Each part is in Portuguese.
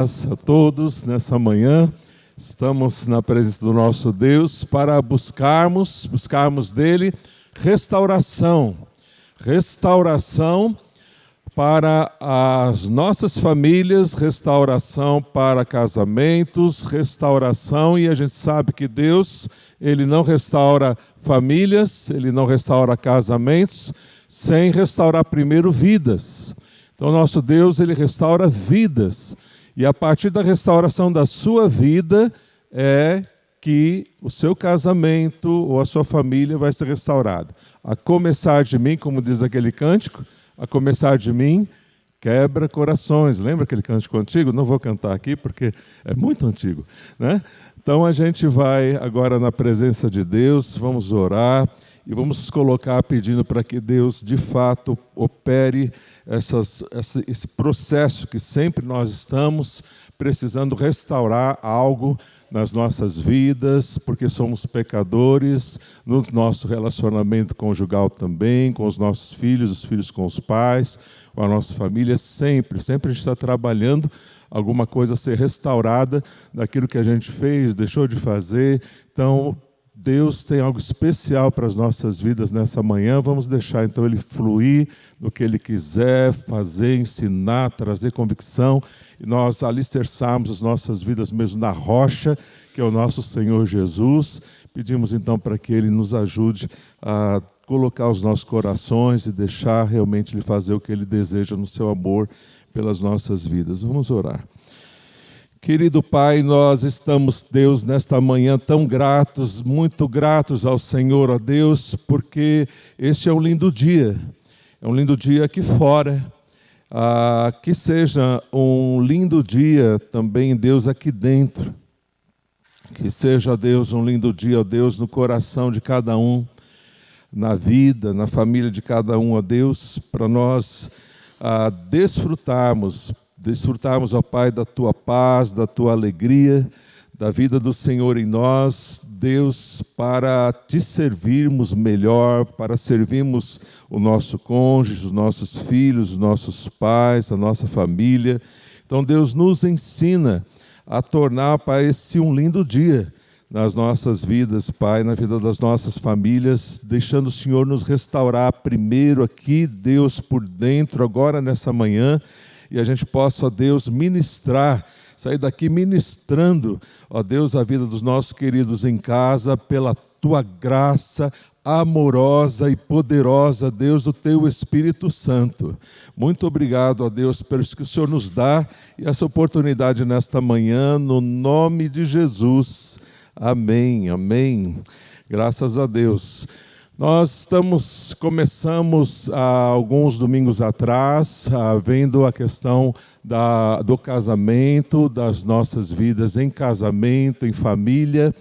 A todos nessa manhã, estamos na presença do nosso Deus para buscarmos dele restauração para as nossas famílias, restauração para casamentos, restauração, e a gente sabe que Deus, ele não restaura famílias, ele não restaura casamentos, sem restaurar primeiro vidas. Então nosso Deus, ele restaura vidas. E a partir da restauração da sua vida é que o seu casamento ou a sua família vai ser restaurada. A começar de mim, como diz aquele cântico, a começar de mim, quebra corações. Lembra aquele cântico antigo? Não vou cantar aqui porque é muito antigo, né? Então a gente vai agora na presença de Deus, vamos orar e vamos nos colocar pedindo para que Deus de fato opere esse processo que sempre nós estamos precisando restaurar algo nas nossas vidas, porque somos pecadores, no nosso relacionamento conjugal também, com os nossos filhos, os filhos com os pais, com a nossa família, sempre a gente está trabalhando alguma coisa a ser restaurada daquilo que a gente fez, deixou de fazer. Então, Deus tem algo especial para as nossas vidas nessa manhã. Vamos deixar então Ele fluir no que Ele quiser fazer, ensinar, trazer convicção, e nós alicerçarmos as nossas vidas mesmo na rocha, que é o nosso Senhor Jesus. Pedimos então para que Ele nos ajude a colocar os nossos corações e deixar realmente Ele fazer o que Ele deseja no seu amor pelas nossas vidas. Vamos orar. Querido Pai, nós estamos, Deus, nesta manhã tão gratos, muito gratos ao Senhor, ó Deus, porque este é um lindo dia aqui fora, que seja um lindo dia também, Deus, aqui dentro, que seja, Deus, um lindo dia, ó Deus, no coração de cada um, na vida, na família de cada um, ó Deus, para nós desfrutarmos, ó Pai, da Tua paz, da Tua alegria, da vida do Senhor em nós, Deus, para Te servirmos melhor, para servirmos o nosso cônjuge, os nossos filhos, os nossos pais, a nossa família. Então, Deus, nos ensina a tornar, Pai, esse um lindo dia nas nossas vidas, Pai, na vida das nossas famílias, deixando o Senhor nos restaurar primeiro aqui, Deus, por dentro, agora nessa manhã, e a gente possa, ó Deus, ministrar, sair daqui ministrando, ó Deus, a vida dos nossos queridos em casa, pela Tua graça amorosa e poderosa, Deus, do Teu Espírito Santo. Muito obrigado, ó Deus, pelo que o Senhor nos dá e essa oportunidade nesta manhã, no nome de Jesus. Amém, amém. Graças a Deus. Nós começamos há alguns domingos atrás, vendo a questão do casamento, das nossas vidas em casamento, em família,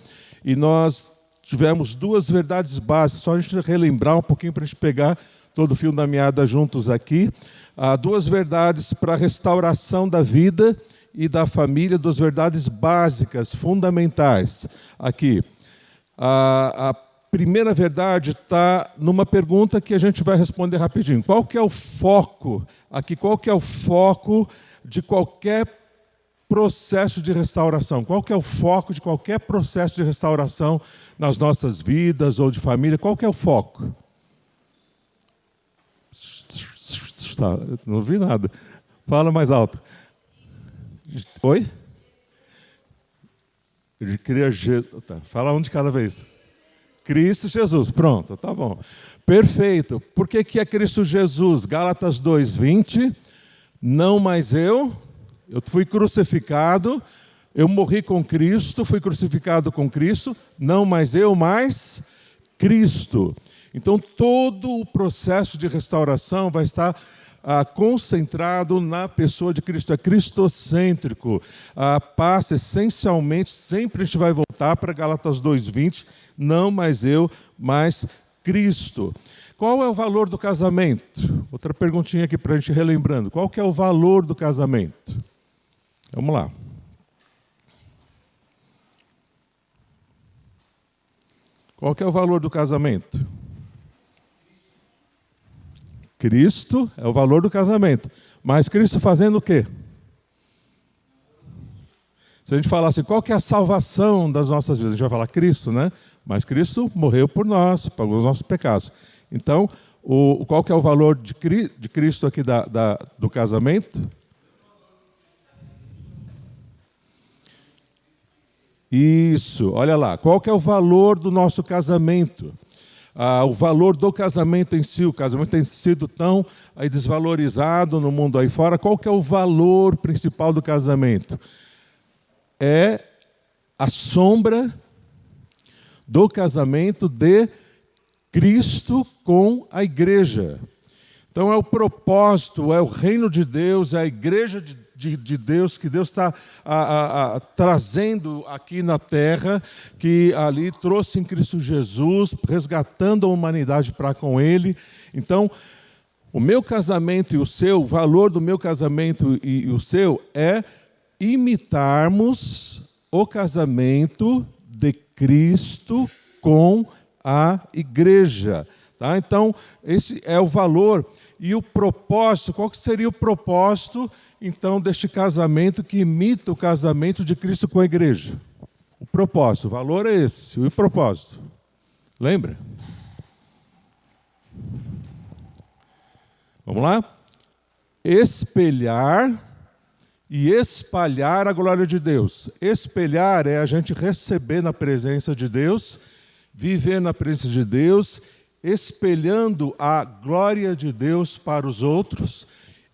e nós tivemos duas verdades básicas, só a gente relembrar um pouquinho para a gente pegar todo o fio da meada juntos aqui, duas verdades para a restauração da vida e da família, duas verdades básicas, fundamentais aqui. A primeira verdade está numa pergunta que a gente vai responder rapidinho. Qual que é o foco aqui? Qual que é o foco de qualquer processo de restauração? Qual que é o foco de qualquer processo de restauração nas nossas vidas ou de família? Qual que é o foco? Não ouvi nada. Fala mais alto. Oi? Eu queria fala um de cada vez. Cristo Jesus, pronto, tá bom. Perfeito. Por que é Cristo Jesus? Gálatas 2:20, não mais eu fui crucificado, eu morri com Cristo, fui crucificado com Cristo, não mais eu, mas Cristo. Então todo o processo de restauração vai estar concentrado na pessoa de Cristo, é cristocêntrico. Passa essencialmente, sempre a gente vai voltar para Gálatas 2:20, não mais eu, mas Cristo. Qual é o valor do casamento? Outra perguntinha aqui para a gente relembrando. Qual que é o valor do casamento? Vamos lá. Qual que é o valor do casamento? Cristo é o valor do casamento. Mas Cristo fazendo o quê? Se a gente falar assim, qual que é a salvação das nossas vidas? A gente vai falar Cristo, né? Mas Cristo morreu por nós, pagou os nossos pecados. Então, qual que é o valor de Cristo aqui do casamento? Isso, olha lá. Qual que é o valor do nosso casamento? O valor do casamento em si. O casamento tem sido tão desvalorizado no mundo aí fora. Qual que é o valor principal do casamento? É a sombra do casamento de Cristo com a igreja. Então é o propósito, é o reino de Deus, é a igreja de Deus, que Deus está trazendo aqui na terra, que ali trouxe em Cristo Jesus, resgatando a humanidade para com Ele. Então, o meu casamento e o seu, o valor do meu casamento e o seu é imitarmos o casamento de Cristo com a igreja. Tá? Então, esse é o valor. E o propósito, qual que seria o propósito, então, deste casamento que imita o casamento de Cristo com a igreja? O propósito, o valor é esse, e o propósito. Lembra? Vamos lá? Espelhar e espalhar a glória de Deus. Espelhar é a gente receber na presença de Deus, viver na presença de Deus, espelhando a glória de Deus para os outros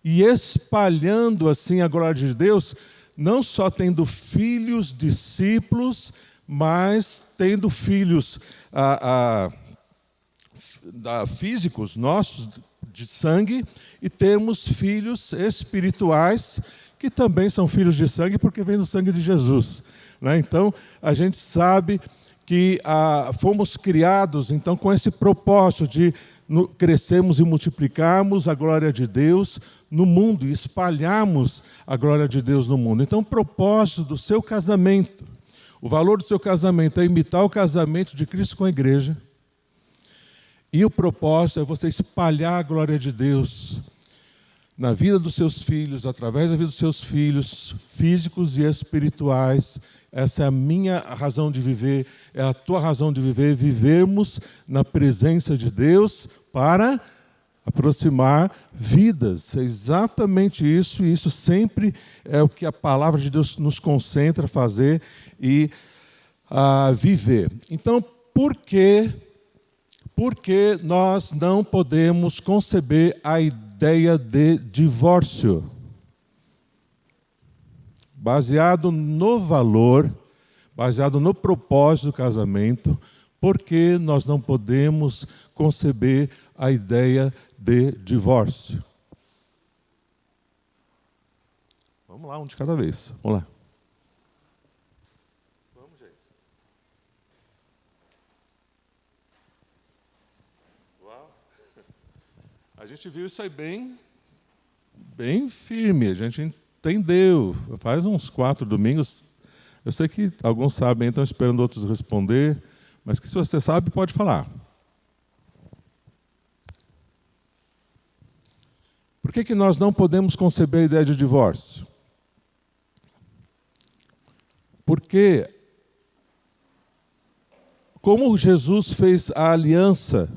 e espalhando assim a glória de Deus, não só tendo filhos, discípulos, mas tendo filhos físicos nossos, de sangue, e temos filhos espirituais, que também são filhos de sangue, porque vem do sangue de Jesus. Né? Então, a gente sabe que fomos criados então com esse propósito de crescermos e multiplicarmos a glória de Deus no mundo e espalharmos a glória de Deus no mundo. Então, o propósito do seu casamento, o valor do seu casamento é imitar o casamento de Cristo com a igreja, e o propósito é você espalhar a glória de Deus na vida dos seus filhos, através da vida dos seus filhos, físicos e espirituais. Essa é a minha razão de viver, é a tua razão de viver, vivermos na presença de Deus para aproximar vidas. É exatamente isso, e isso sempre é o que a palavra de Deus nos concentra a fazer e a viver. Então, por que nós não podemos conceber a ideia de divórcio? Baseado no valor, baseado no propósito do casamento, porque nós não podemos conceber a ideia de divórcio? Vamos lá, um de cada vez. Vamos lá. Vamos, gente. Uau. A gente viu isso aí bem firme, a gente entendeu. Faz uns 4 domingos. Eu sei que alguns sabem, estão esperando outros responder, mas que se você sabe, pode falar. Por que nós não podemos conceber a ideia de divórcio? Porque, como Jesus fez a aliança,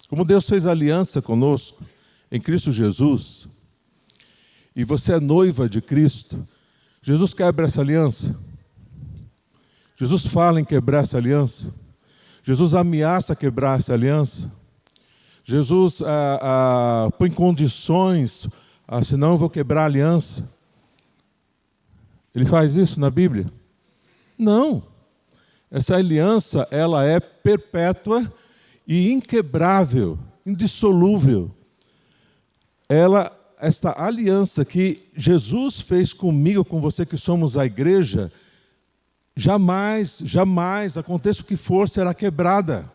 como Deus fez a aliança conosco, em Cristo Jesus, e você é noiva de Cristo, Jesus quebra essa aliança. Jesus fala em quebrar essa aliança. Jesus ameaça quebrar essa aliança. Jesus põe condições, senão eu vou quebrar a aliança. Ele faz isso na Bíblia? Não. Essa aliança, ela é perpétua e inquebrável, indissolúvel. Esta aliança que Jesus fez comigo, com você, que somos a igreja, jamais, aconteça o que for, será quebrada.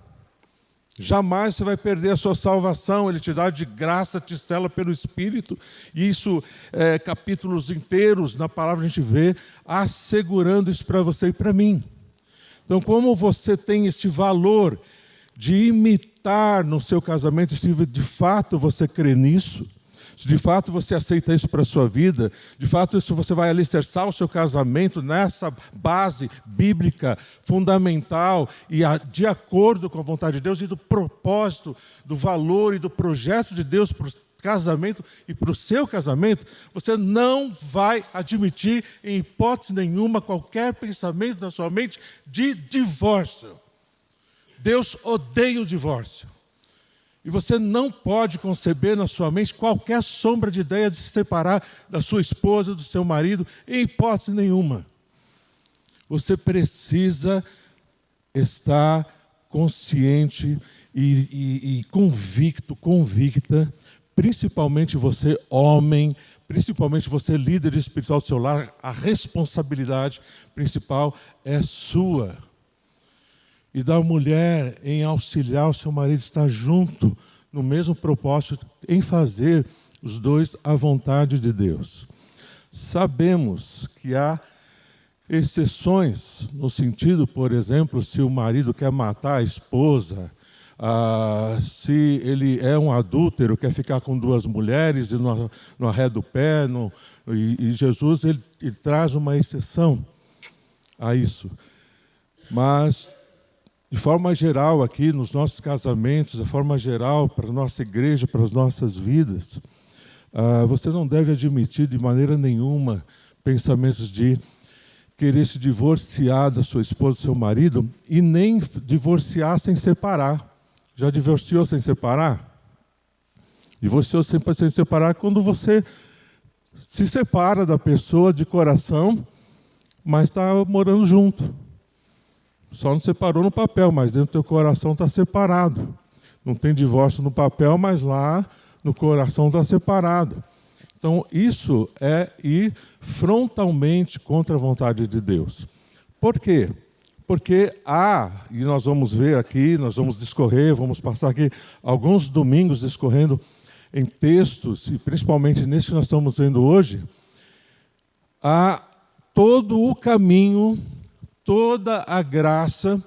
Jamais você vai perder a sua salvação. Ele te dá de graça, te sela pelo Espírito. E isso, capítulos inteiros na palavra a gente vê, assegurando isso para você e para mim. Então, como você tem este valor de imitar no seu casamento, se de fato você crê nisso, Se de fato você aceita isso para a sua vida, de fato isso você vai alicerçar o seu casamento nessa base bíblica fundamental e de acordo com a vontade de Deus e do propósito, do valor e do projeto de Deus para o casamento e para o seu casamento, você não vai admitir em hipótese nenhuma qualquer pensamento na sua mente de divórcio. Deus odeia o divórcio. E você não pode conceber na sua mente qualquer sombra de ideia de se separar da sua esposa, do seu marido, em hipótese nenhuma. Você precisa estar consciente e convicta, principalmente você, homem, principalmente você, líder espiritual do seu lar, a responsabilidade principal é sua. E da mulher em auxiliar o seu marido, estar junto no mesmo propósito, em fazer os dois à vontade de Deus. Sabemos que há exceções, no sentido, por exemplo, se o marido quer matar a esposa, se ele é um adúltero, quer ficar com duas mulheres e no arré do pé, e Jesus ele traz uma exceção a isso. Mas de forma geral aqui, nos nossos casamentos, de forma geral, para a nossa igreja, para as nossas vidas, você não deve admitir de maneira nenhuma pensamentos de querer se divorciar da sua esposa, do seu marido, e nem divorciar sem separar. Já divorciou sem separar? Divorciou sem separar quando você se separa da pessoa de coração, mas está morando junto. Só não separou no papel, mas dentro do teu coração está separado. Não tem divórcio no papel, mas lá no coração está separado. Então, isso é ir frontalmente contra a vontade de Deus. Por quê? Porque e nós vamos ver aqui, nós vamos discorrer, vamos passar aqui alguns domingos discorrendo em textos, e principalmente nesse que nós estamos vendo hoje, há todo o caminho, toda a graça,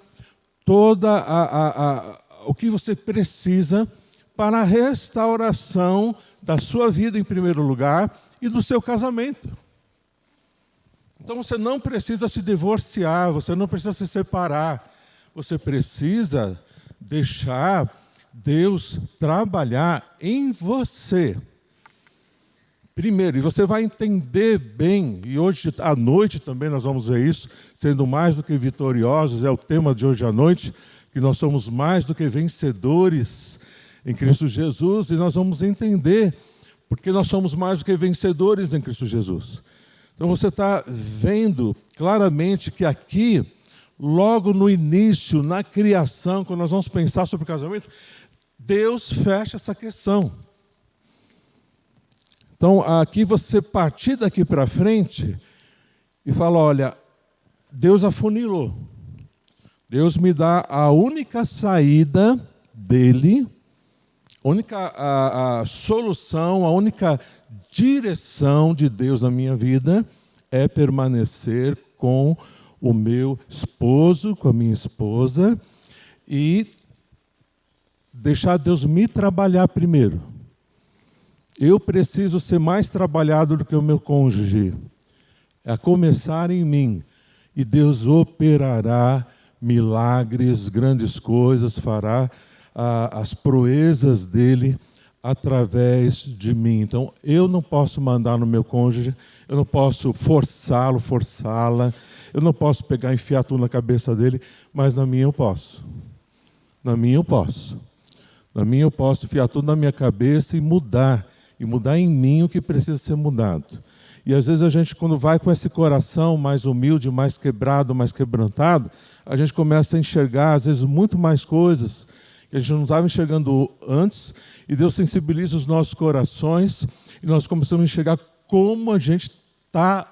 o que você precisa para a restauração da sua vida em primeiro lugar e do seu casamento. Então você não precisa se divorciar, você não precisa se separar, você precisa deixar Deus trabalhar em você. Primeiro, e você vai entender bem, e hoje à noite também nós vamos ver isso, sendo mais do que vitoriosos, é o tema de hoje à noite, que nós somos mais do que vencedores em Cristo Jesus, e nós vamos entender porque nós somos mais do que vencedores em Cristo Jesus. Então você está vendo claramente que aqui, logo no início, na criação, quando nós vamos pensar sobre o casamento, Deus fecha essa questão. Então, aqui você partir daqui para frente e fala, olha, Deus afunilou. Deus me dá a única saída dele, a única a solução, a única direção de Deus na minha vida é permanecer com o meu esposo, com a minha esposa e deixar Deus me trabalhar primeiro. Eu preciso ser mais trabalhado do que o meu cônjuge. A começar em mim. E Deus operará milagres, grandes coisas, fará as proezas dele através de mim. Então, eu não posso mandar no meu cônjuge, eu não posso forçá-lo, forçá-la, eu não posso pegar e enfiar tudo na cabeça dele, mas na minha eu posso. Na minha eu posso. Na minha eu posso enfiar tudo na minha cabeça e mudar em mim o que precisa ser mudado. E às vezes a gente, quando vai com esse coração mais humilde, mais quebrado, mais quebrantado, a gente começa a enxergar, às vezes, muito mais coisas que a gente não estava enxergando antes, e Deus sensibiliza os nossos corações, e nós começamos a enxergar como a gente está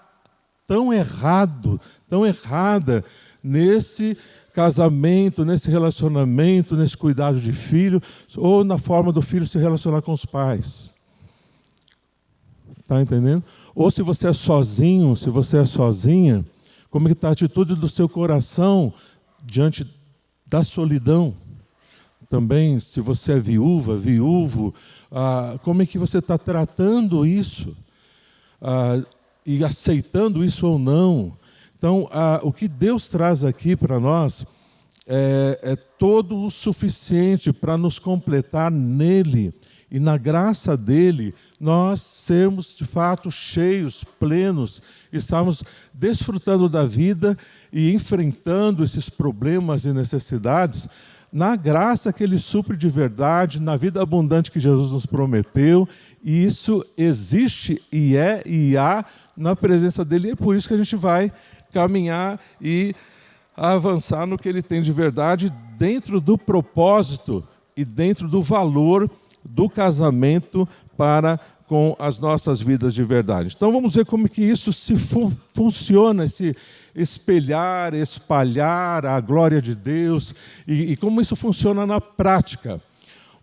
tão errado, tão errada nesse casamento, nesse relacionamento, nesse cuidado de filho, ou na forma do filho se relacionar com os pais. Está entendendo? Ou se você é sozinho, se você é sozinha, como é que está a atitude do seu coração diante da solidão? também, se você é viúva, viúvo, como é que você está tratando isso? E aceitando isso ou não? Então, o que Deus traz aqui para nós é todo o suficiente para nos completar nele e na graça dele nós sermos de fato cheios, plenos, estarmos desfrutando da vida e enfrentando esses problemas e necessidades na graça que ele supre de verdade, na vida abundante que Jesus nos prometeu, e isso existe e há na presença dele, e é por isso que a gente vai caminhar e avançar no que ele tem de verdade dentro do propósito e dentro do valor do casamento para com as nossas vidas de verdade. Então vamos ver como que isso funciona, esse espelhar, espalhar a glória de Deus e como isso funciona na prática.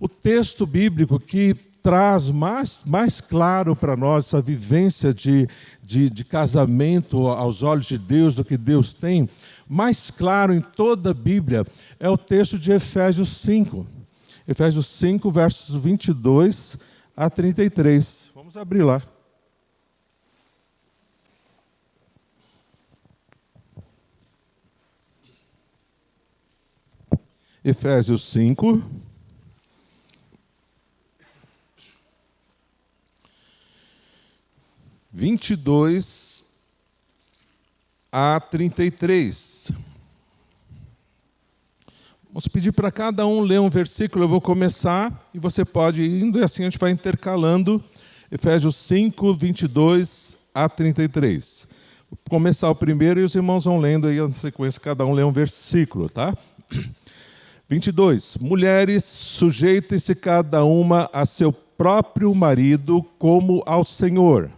O texto bíblico que traz mais claro para nós essa vivência de casamento aos olhos de Deus, do que Deus tem, mais claro em toda a Bíblia, é o texto de Efésios 5. Efésios 5, versos 22 a 33. Vamos abrir lá. Efésios 5, (22 a 33). Vamos pedir para cada um ler um versículo, eu vou começar e você pode ir indo e assim a gente vai intercalando. Efésios 5, 22 a 33. Vou começar o primeiro e os irmãos vão lendo aí na sequência, cada um lê um versículo, tá? 22. Mulheres, sujeitem-se cada uma a seu próprio marido como ao Senhor.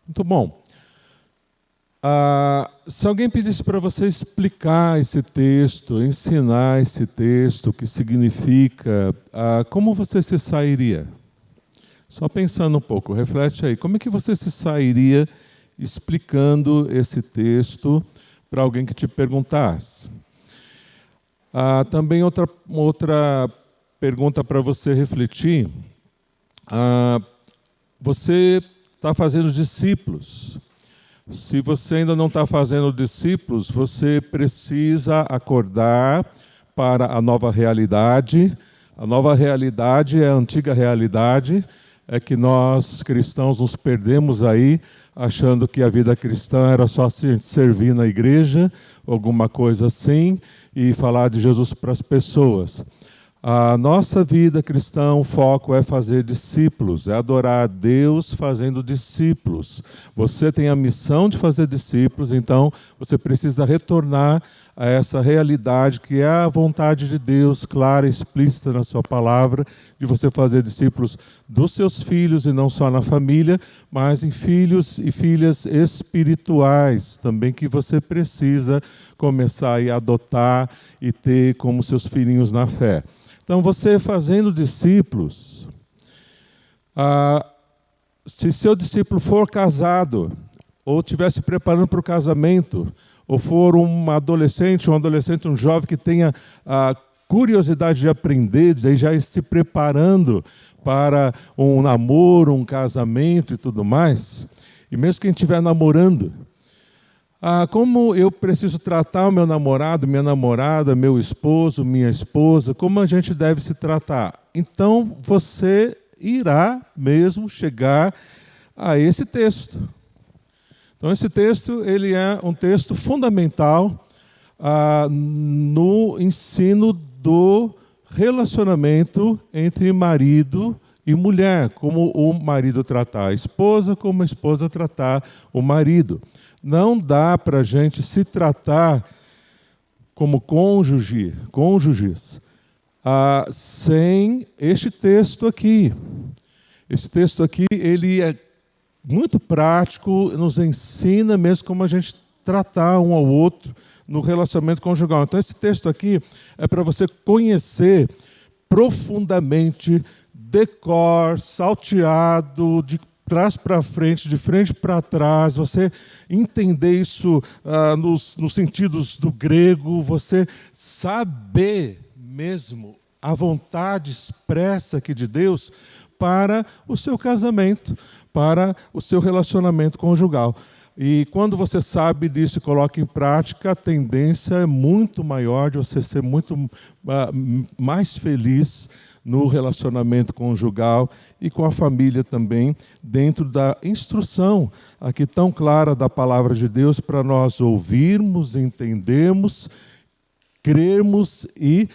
Muito bom. Se alguém pedisse para você explicar esse texto, ensinar esse texto, o que significa, como você se sairia? Só pensando um pouco, reflete aí. Como é que você se sairia explicando esse texto para alguém que te perguntasse? Também outra pergunta para você refletir. Você está fazendo discípulos. Se você ainda não está fazendo discípulos, você precisa acordar para a nova realidade. A nova realidade é a antiga realidade, é que nós cristãos nos perdemos aí, achando que a vida cristã era só servir na igreja, alguma coisa assim, e falar de Jesus para as pessoas. A nossa vida cristã, o foco é fazer discípulos, é adorar a Deus fazendo discípulos. Você tem a missão de fazer discípulos, então você precisa retornar a essa realidade que é a vontade de Deus, clara e explícita na sua palavra, de você fazer discípulos dos seus filhos e não só na família, mas em filhos e filhas espirituais também, que você precisa começar a adotar e ter como seus filhinhos na fé. Então, você fazendo discípulos, se seu discípulo for casado, ou estiver se preparando para o casamento, ou for um adolescente, um jovem que tenha a curiosidade de aprender, de já se preparando para um namoro, um casamento e tudo mais, e mesmo quem estiver namorando, como eu preciso tratar o meu namorado, minha namorada, meu esposo, minha esposa, como a gente deve se tratar? Então, você irá mesmo chegar a esse texto. Então, esse texto ele é um texto fundamental no ensino do relacionamento entre marido e mulher, como o marido tratar a esposa, como a esposa tratar o marido. Não dá para a gente se tratar como cônjuges sem este texto aqui. Esse texto aqui ele é muito prático, nos ensina mesmo como a gente tratar um ao outro no relacionamento conjugal. Então esse texto aqui é para você conhecer profundamente, decor, salteado, de trás para frente, de frente para trás, você entender isso nos sentidos do grego, você saber mesmo a vontade expressa aqui de Deus para o seu casamento, para o seu relacionamento conjugal. E quando você sabe disso e coloca em prática, a tendência é muito maior de você ser muito mais feliz no relacionamento conjugal e com a família também, dentro da instrução aqui tão clara da palavra de Deus para nós ouvirmos, entendermos, crermos e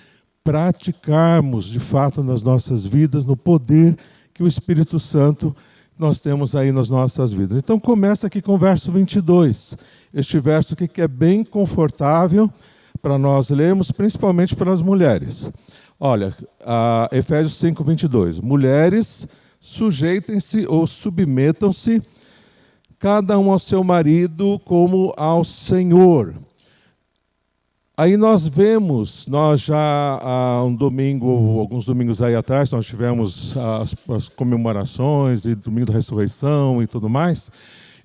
praticarmos de fato nas nossas vidas, no poder que o Espírito Santo nós temos aí nas nossas vidas. Então começa aqui com o verso 22, este verso aqui que é bem confortável para nós lermos, principalmente para as mulheres. Olha, Efésios 5, 22. Mulheres, sujeitem-se ou submetam-se, cada um ao seu marido como ao Senhor. Aí nós já há alguns domingos aí atrás, nós tivemos as comemorações e domingo da ressurreição e tudo mais,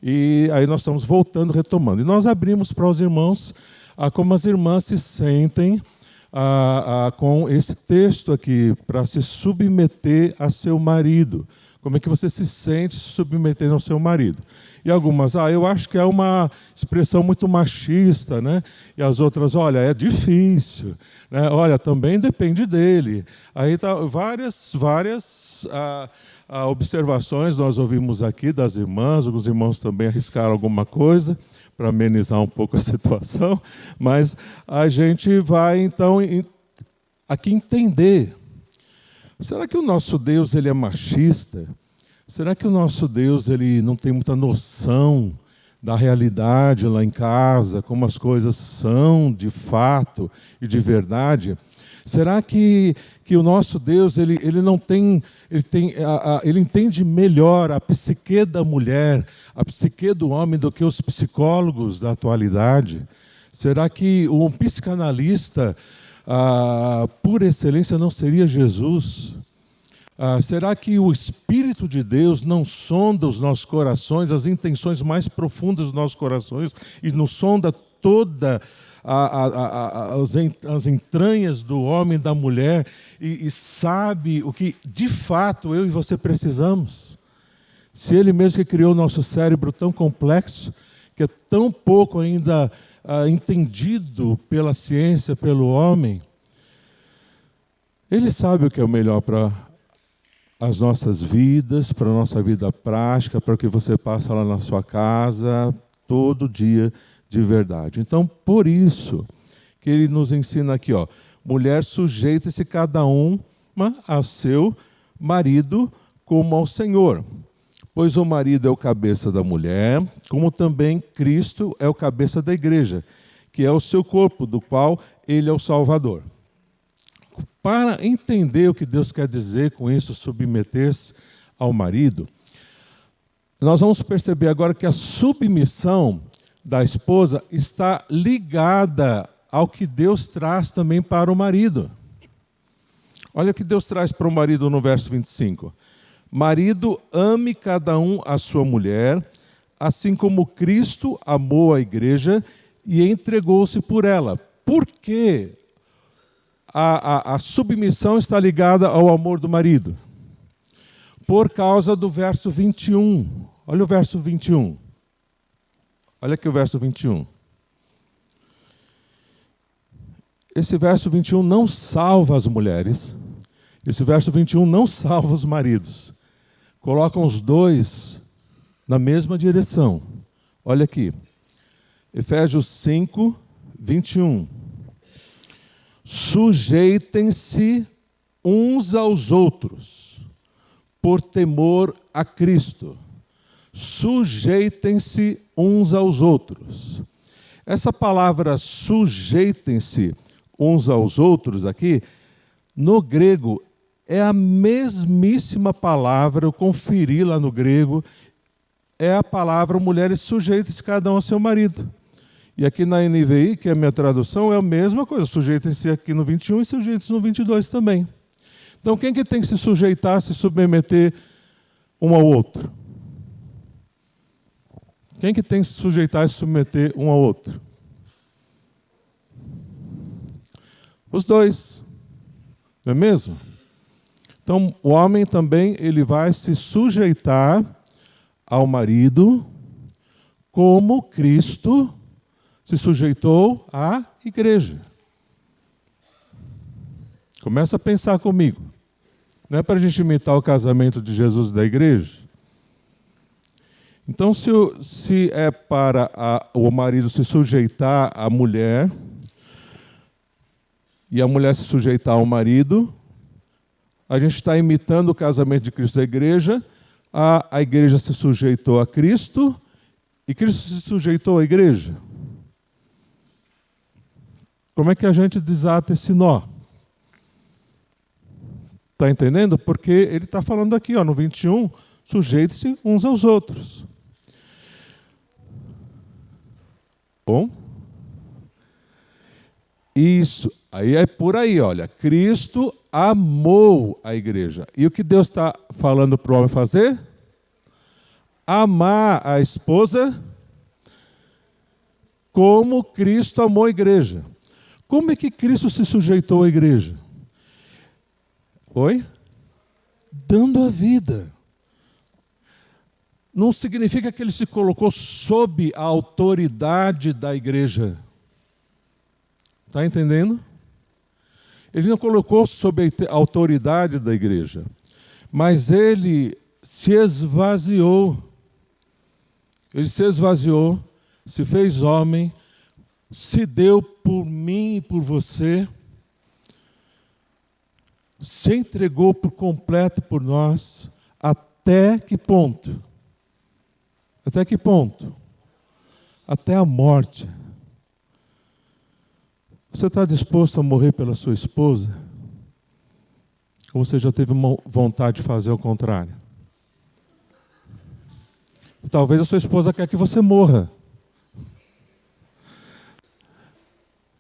e aí nós estamos voltando, retomando. E nós abrimos para os irmãos como as irmãs se sentem com esse texto aqui, para se submeter a seu marido. Como é que você se sente se submetendo ao seu marido? E algumas, eu acho que é uma expressão muito machista, né? E as outras, olha, é difícil, né? Olha, também depende dele. Aí tá várias observações nós ouvimos aqui das irmãs, alguns irmãos também arriscaram alguma coisa para amenizar um pouco a situação, mas a gente vai então aqui entender. Será que o nosso Deus ele é machista? Será que o nosso Deus ele não tem muita noção da realidade lá em casa, como as coisas são de fato e de verdade? Será que o nosso Deus ele não tem, ele entende melhor a psique da mulher, a psique do homem do que os psicólogos da atualidade? Será que um psicanalista por excelência não seria Jesus? Será que o Espírito de Deus não sonda os nossos corações, as intenções mais profundas dos nossos corações, e nos sonda toda as entranhas do homem e da mulher, e sabe o que de fato eu e você precisamos? Se Ele mesmo que criou o nosso cérebro tão complexo, que é tão pouco ainda entendido pela ciência, pelo homem, Ele sabe o que é o melhor para as nossas vidas, para a nossa vida prática, para o que você passa lá na sua casa, todo dia de verdade. Então, por isso que ele nos ensina aqui, mulher, sujeite-se cada uma ao seu marido como ao Senhor. Pois o marido é o cabeça da mulher, como também Cristo é o cabeça da igreja, que é o seu corpo, do qual ele é o Salvador. Para entender o que Deus quer dizer com isso, submeter-se ao marido, nós vamos perceber agora que a submissão da esposa está ligada ao que Deus traz também para o marido. Olha o que Deus traz para o marido no verso 25. Marido, ame cada um a sua mulher, assim como Cristo amou a igreja e entregou-se por ela. Por quê? A submissão está ligada ao amor do marido. Por causa do verso 21. Olha o verso 21. Olha aqui o verso 21. Esse verso 21 não salva as mulheres. Esse verso 21 não salva os maridos. Colocam os dois na mesma direção. Olha aqui. Efésios 5, 21. Sujeitem-se uns aos outros, por temor a Cristo. Sujeitem-se uns aos outros. Essa palavra sujeitem-se uns aos outros aqui, no grego, é a mesmíssima palavra, eu conferi lá no grego, é a palavra mulheres sujeitem-se cada um ao seu marido. E aqui na NVI, que é a minha tradução, é a mesma coisa, sujeitem-se aqui no 21 e sujeitem-se no 22 também. Então quem que tem que se sujeitar, se submeter um ao outro? Quem que tem que se sujeitar e se submeter um ao outro? Os dois. Não é mesmo? Então, o homem também ele vai se sujeitar ao marido como Cristo se sujeitou à igreja. Começa a pensar comigo. Não é para a gente imitar o casamento de Jesus e da igreja? Então, se é para o marido se sujeitar à mulher e a mulher se sujeitar ao marido, a gente está imitando o casamento de Cristo e da igreja, a igreja se sujeitou a Cristo e Cristo se sujeitou à igreja. Como é que a gente desata esse nó? Está entendendo? Porque ele está falando aqui, no 21, sujeite-se uns aos outros. Bom? Isso, aí é por aí, olha. Cristo amou a igreja. E o que Deus está falando para o homem fazer? Amar a esposa como Cristo amou a igreja. Como é que Cristo se sujeitou à igreja? Oi? Dando a vida. Não significa que ele se colocou sob a autoridade da igreja. Está entendendo? Ele não colocou sob a autoridade da igreja, mas ele se esvaziou. Ele se esvaziou, se fez homem, se deu por mim e por você, se entregou por completo por nós. Até que ponto? Até que ponto? Até a morte. Você está disposto a morrer pela sua esposa? Ou você já teve uma vontade de fazer o contrário? Talvez a sua esposa quer que você morra.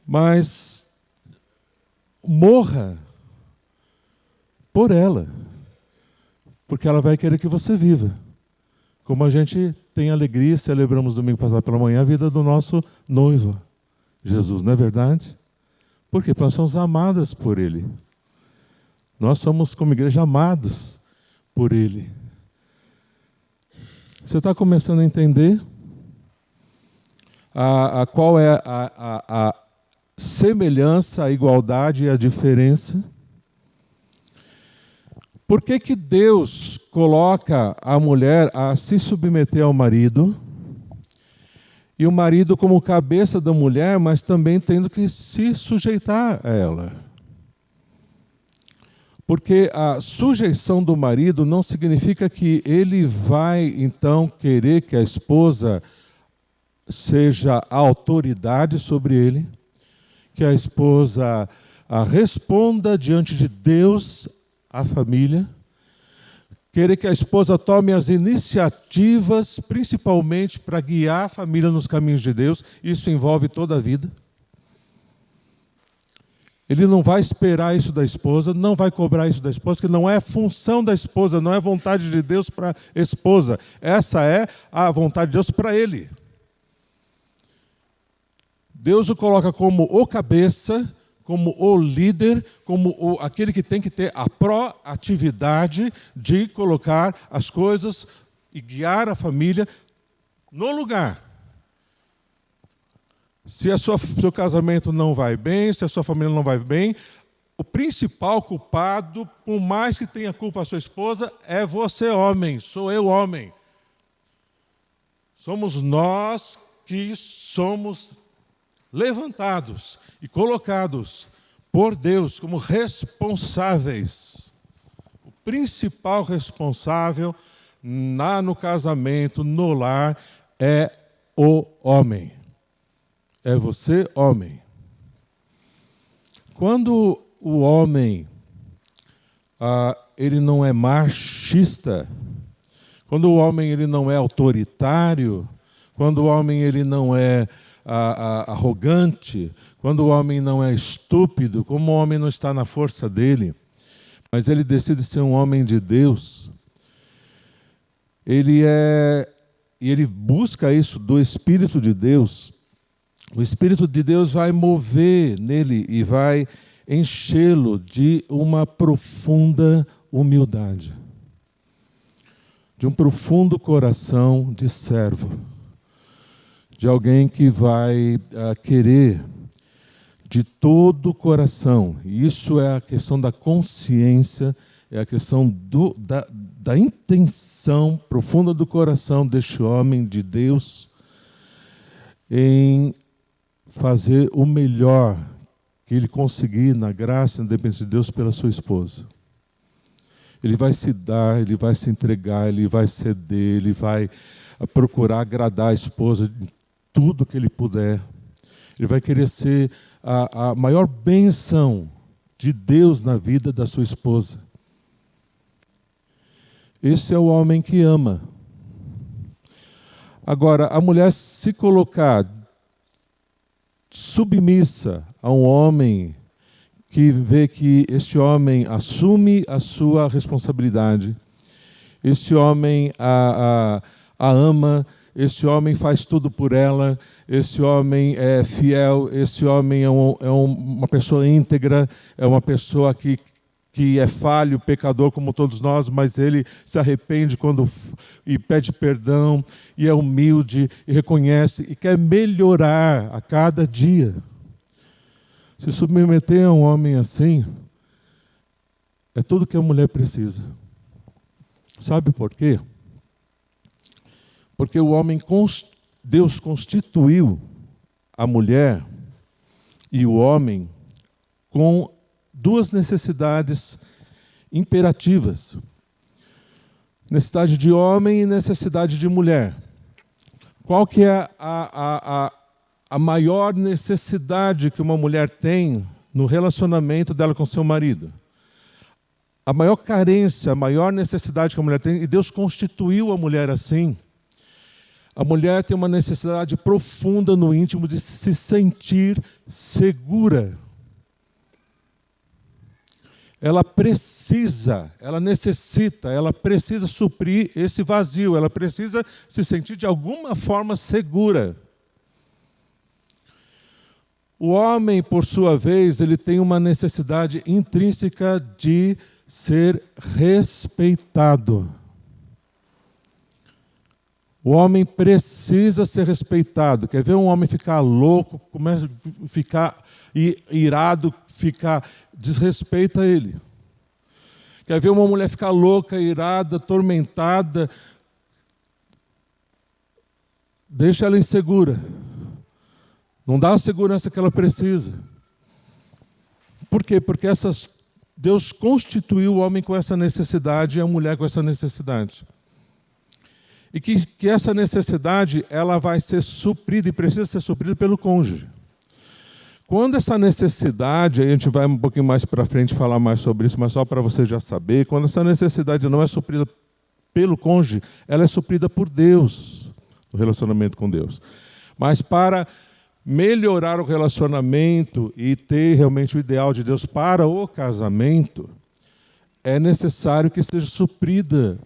Mas morra por ela. Porque ela vai querer que você viva. Como a gente tem alegria, celebramos domingo passado pela manhã a vida do nosso noivo, Jesus, não é verdade? Porque nós somos amadas por Ele. Nós somos, como igreja, amados por Ele. Você está começando a entender qual é a semelhança, a igualdade e a diferença? Por que que Deus coloca a mulher a se submeter ao marido, e o marido como cabeça da mulher, mas também tendo que se sujeitar a ela? Porque a sujeição do marido não significa que ele vai, então, querer que a esposa seja a autoridade sobre ele, que a esposa responda diante de Deus à família, querer que a esposa tome as iniciativas, principalmente para guiar a família nos caminhos de Deus. Isso envolve toda a vida. Ele não vai esperar isso da esposa, não vai cobrar isso da esposa, porque não é função da esposa, não é vontade de Deus para a esposa. Essa é a vontade de Deus para ele. Deus o coloca como o cabeça, como o líder, como aquele que tem que ter a proatividade de colocar as coisas e guiar a família no lugar. Se seu casamento não vai bem, se a sua família não vai bem, o principal culpado, por mais que tenha culpa a sua esposa, é você, homem, sou eu, homem. Somos nós que somos levantados e colocados por Deus como responsáveis. O principal responsável no casamento, no lar, é o homem. É você, homem. Quando o homem ele não é machista, quando o homem ele não é autoritário, quando o homem ele não é arrogante, quando o homem não é estúpido, como o homem não está na força dele, mas ele decide ser um homem de Deus, e ele busca isso do Espírito de Deus. O Espírito de Deus vai mover nele e vai enchê-lo de uma profunda humildade, de um profundo coração de servo, de alguém que vai querer de todo o coração. E isso é a questão da consciência, é a questão da intenção profunda do coração deste homem de Deus em fazer o melhor que ele conseguir na graça e na dependência de Deus pela sua esposa. Ele vai se dar, ele vai se entregar, ele vai ceder, ele vai procurar agradar a esposa em tudo que ele puder. Ele vai querer ser a maior bênção de Deus na vida da sua esposa. Esse é o homem que ama. Agora, a mulher se colocar submissa a um homem que vê que este homem assume a sua responsabilidade, este homem a ama, este homem faz tudo por ela, este homem é fiel, este homem é uma pessoa íntegra, é uma pessoa que é falho, pecador como todos nós, mas ele se arrepende e pede perdão, e é humilde, e reconhece, e quer melhorar a cada dia. Se submeter a um homem assim, é tudo que a mulher precisa. Sabe por quê? Porque Deus constituiu a mulher e o homem com duas necessidades imperativas. Necessidade de homem e necessidade de mulher. Qual que é a maior necessidade que uma mulher tem no relacionamento dela com seu marido? A maior carência, a maior necessidade que a mulher tem, e Deus constituiu a mulher assim. A mulher tem uma necessidade profunda no íntimo de se sentir segura. Ela precisa, ela necessita, ela precisa suprir esse vazio, ela precisa se sentir de alguma forma segura. O homem, por sua vez, ele tem uma necessidade intrínseca de ser respeitado. O homem precisa ser respeitado. Quer ver um homem ficar louco, começa a ficar irado, desrespeita ele. Quer ver uma mulher ficar louca, irada, atormentada, deixa ela insegura. Não dá a segurança que ela precisa. Por quê? Porque essas Deus constituiu o homem com essa necessidade e a mulher com essa necessidade. E que essa necessidade ela vai ser suprida e precisa ser suprida pelo cônjuge. Quando essa necessidade, aí a gente vai um pouquinho mais para frente falar mais sobre isso, mas só para você já saber, quando essa necessidade não é suprida pelo cônjuge, ela é suprida por Deus, no relacionamento com Deus. Mas para melhorar o relacionamento e ter realmente o ideal de Deus para o casamento, é necessário que seja suprida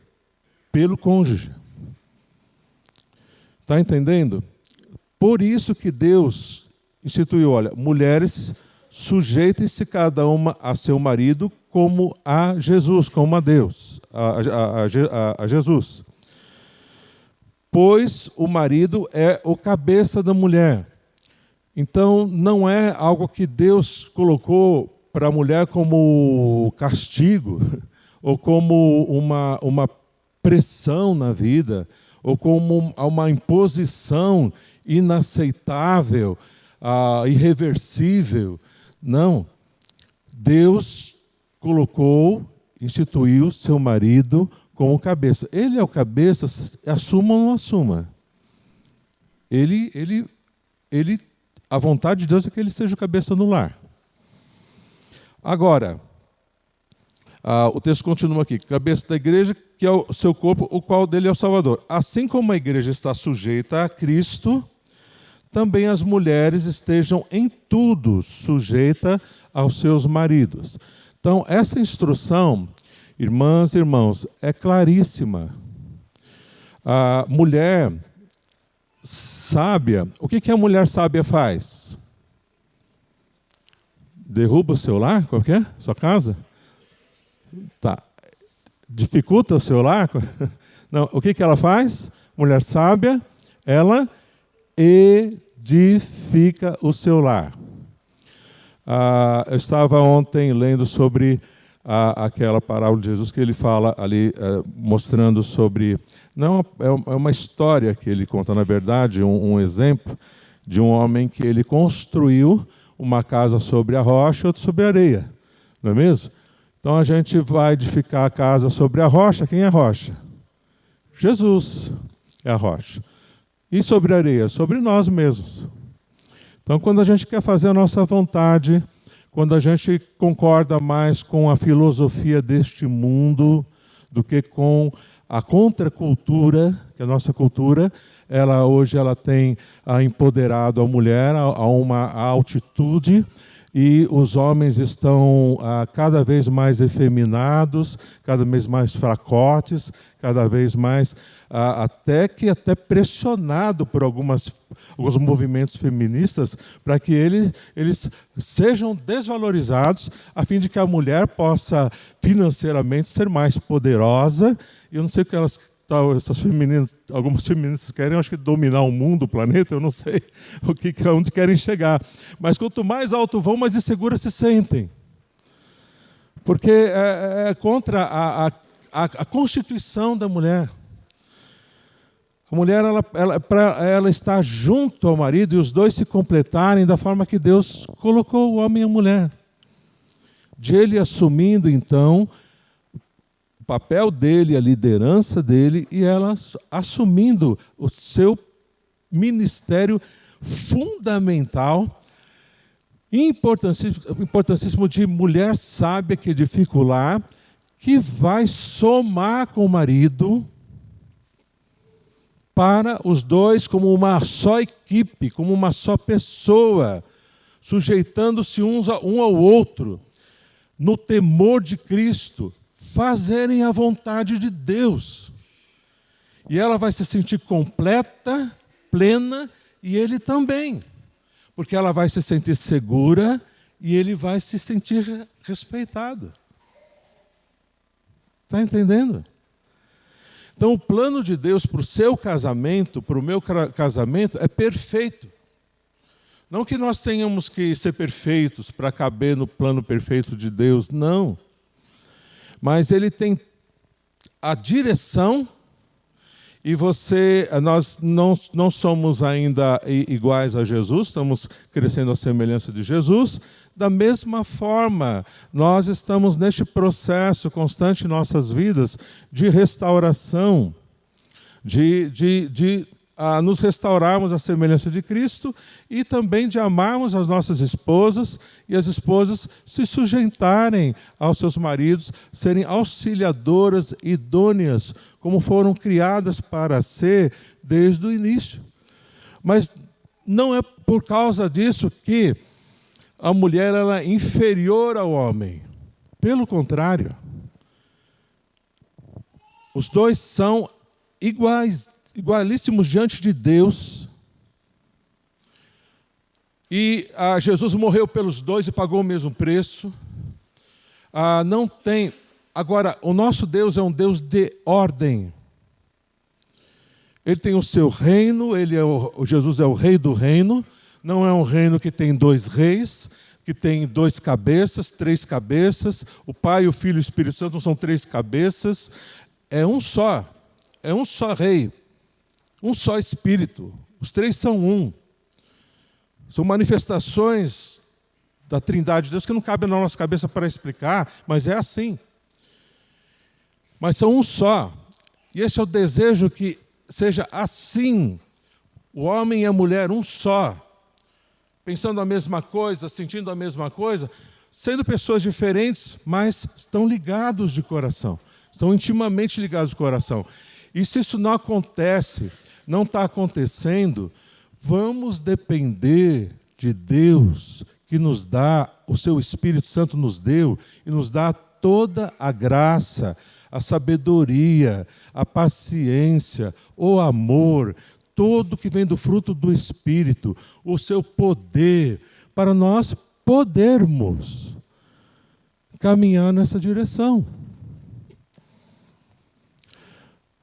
pelo cônjuge. Está entendendo? Por isso que Deus instituiu, olha, mulheres, sujeitem-se cada uma a seu marido como a Jesus, como a Deus, a Jesus. Pois o marido é o cabeça da mulher. Então, não é algo que Deus colocou para a mulher como castigo, ou como uma pressão na vida, ou como uma imposição inaceitável, irreversível. Não. Deus colocou, instituiu seu marido como cabeça. Ele é o cabeça, assuma ou não assuma. A vontade de Deus é que ele seja o cabeça no lar. Agora, o texto continua aqui. Cabeça da igreja, que é o seu corpo, o qual dele é o Salvador. Assim como a igreja está sujeita a Cristo, também as mulheres estejam em tudo sujeitas aos seus maridos. Então, essa instrução, irmãs e irmãos, é claríssima. A mulher sábia, o que a mulher sábia faz? Derruba o seu lar? Qual que é? Sua casa? Tá. Dificulta o seu lar? Não, o que ela faz? Mulher sábia, ela edifica o seu lar. Eu estava ontem lendo sobre aquela parábola de Jesus que ele fala ali, mostrando sobre... Não, é uma história que ele conta, na verdade, um exemplo de um homem que ele construiu uma casa sobre a rocha e outra sobre a areia. Não é mesmo? Então a gente vai edificar a casa sobre a rocha. Quem é a rocha? Jesus é a rocha. E sobre a areia? Sobre nós mesmos. Então, quando a gente quer fazer a nossa vontade, quando a gente concorda mais com a filosofia deste mundo do que com a contracultura, que a nossa cultura, hoje ela tem empoderado a mulher a uma altitude, e os homens estão cada vez mais efeminados, cada vez mais fracotes, cada vez mais até pressionado por alguns movimentos feministas para que eles sejam desvalorizados, a fim de que a mulher possa financeiramente ser mais poderosa. Eu não sei o que algumas feministas querem, acho que dominar o mundo, o planeta, eu não sei onde querem chegar. Mas quanto mais alto vão, mais inseguras se sentem. Porque é contra a constituição da mulher. A mulher, ela está junto ao marido e os dois se completarem da forma que Deus colocou o homem e a mulher. De ele assumindo, então, o papel dele, a liderança dele, e ela assumindo o seu ministério fundamental, importantíssimo de mulher sábia que edifica o lar, que vai somar com o marido para os dois como uma só equipe, como uma só pessoa, sujeitando-se um ao outro, no temor de Cristo, fazerem a vontade de Deus. E ela vai se sentir completa, plena, e ele também. Porque ela vai se sentir segura e ele vai se sentir respeitado. Está entendendo? Então, o plano de Deus para o seu casamento, para o meu casamento, é perfeito. Não que nós tenhamos que ser perfeitos para caber no plano perfeito de Deus, não. Mas ele tem a direção E nós não somos ainda iguais a Jesus, estamos crescendo à semelhança de Jesus. Da mesma forma, nós estamos neste processo constante em nossas vidas de restauração, de nos restaurarmos à semelhança de Cristo e também de amarmos as nossas esposas e as esposas se sujeitarem aos seus maridos, serem auxiliadoras idôneas, como foram criadas para ser desde o início. Mas não é por causa disso que a mulher ela é inferior ao homem. Pelo contrário, os dois são igualíssimos diante de Deus. E Jesus morreu pelos dois e pagou o mesmo preço. Não tem. Agora, o nosso Deus é um Deus de ordem. Ele tem o seu reino, Jesus é o rei do reino. Não é um reino que tem dois reis, que tem duas cabeças, três cabeças. O Pai, o Filho e o Espírito Santo não são três cabeças. É um só rei, um só Espírito. Os três são um. São manifestações da Trindade de Deus que não cabem na nossa cabeça para explicar, mas é assim. Mas são um só. E esse é o desejo que seja assim. O homem e a mulher, um só. Pensando a mesma coisa, sentindo a mesma coisa, sendo pessoas diferentes, mas estão ligados de coração. Estão intimamente ligados de coração. E se isso não acontece, não está acontecendo, vamos depender de Deus, que nos dá, o seu Espírito Santo nos deu, e nos dá toda a graça, a sabedoria, a paciência, o amor, todo que vem do fruto do Espírito, o seu poder, para nós podermos caminhar nessa direção.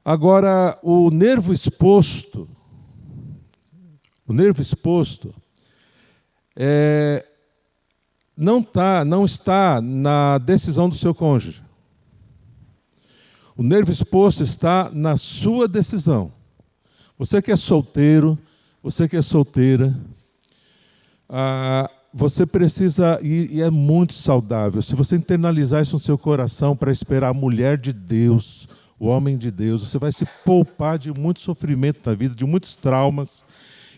Agora, o nervo exposto não está na decisão do seu cônjuge. O nervo exposto está na sua decisão. Você que é solteiro, você que é solteira, você precisa, e é muito saudável, se você internalizar isso no seu coração para esperar a mulher de Deus, o homem de Deus, você vai se poupar de muito sofrimento na vida, de muitos traumas,